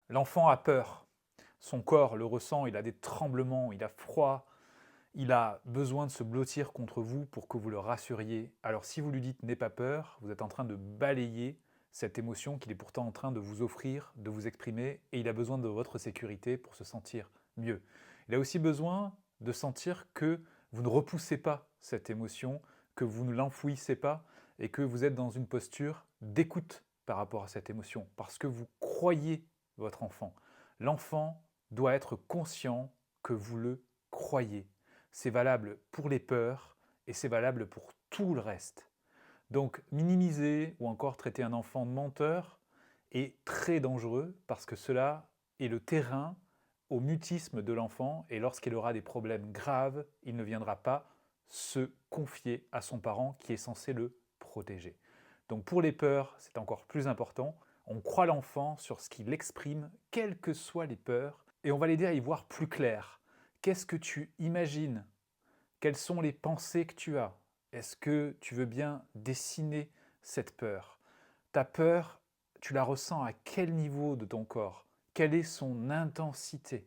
L'enfant a peur, son corps le ressent, il a des tremblements, il a froid, il a besoin de se blottir contre vous pour que vous le rassuriez. Alors si vous lui dites n'aie pas peur, vous êtes en train de balayer cette émotion qu'il est pourtant en train de vous offrir, de vous exprimer, et il a besoin de votre sécurité pour se sentir mieux. Il a aussi besoin de sentir que vous ne repoussez pas cette émotion, que vous ne l'enfouissez pas, et que vous êtes dans une posture d'écoute par rapport à cette émotion, parce que vous croyez votre enfant. L'enfant doit être conscient que vous le croyez. C'est valable pour les peurs et c'est valable pour tout le reste. Donc minimiser ou encore traiter un enfant de menteur est très dangereux parce que cela est le terrain au mutisme de l'enfant et lorsqu'il aura des problèmes graves, il ne viendra pas se confier à son parent qui est censé le protéger. Donc pour les peurs, c'est encore plus important. On croit l'enfant sur ce qu'il exprime, quelles que soient les peurs, et on va l'aider à y voir plus clair. Qu'est-ce que tu imagines? Quelles sont les pensées que tu as? Est-ce que tu veux bien dessiner cette peur? Ta peur, tu la ressens à quel niveau de ton corps? Quelle est son intensité?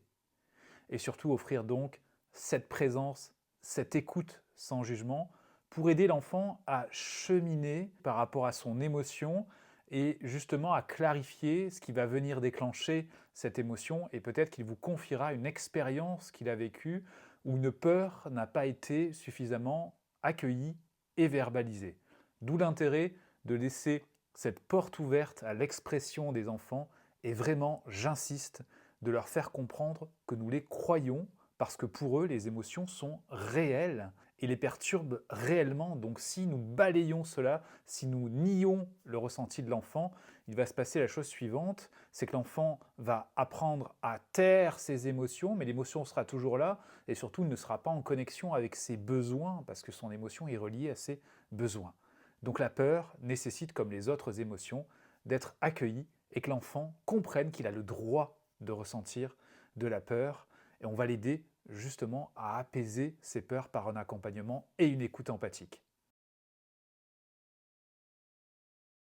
Et surtout offrir donc cette présence, cette écoute sans jugement pour aider l'enfant à cheminer par rapport à son émotion et justement à clarifier ce qui va venir déclencher cette émotion et peut-être qu'il vous confiera une expérience qu'il a vécue où une peur n'a pas été suffisamment accueillie et verbalisée. D'où l'intérêt de laisser cette porte ouverte à l'expression des enfants et vraiment, j'insiste, de leur faire comprendre que nous les croyons parce que pour eux, les émotions sont réelles et les perturbent réellement. Donc si nous balayons cela, si nous nions le ressenti de l'enfant, il va se passer la chose suivante, c'est que l'enfant va apprendre à taire ses émotions, mais l'émotion sera toujours là, et surtout il ne sera pas en connexion avec ses besoins, parce que son émotion est reliée à ses besoins. Donc la peur nécessite, comme les autres émotions, d'être accueillie et que l'enfant comprenne qu'il a le droit de ressentir de la peur, et on va l'aider justement à apaiser ses peurs par un accompagnement et une écoute empathique.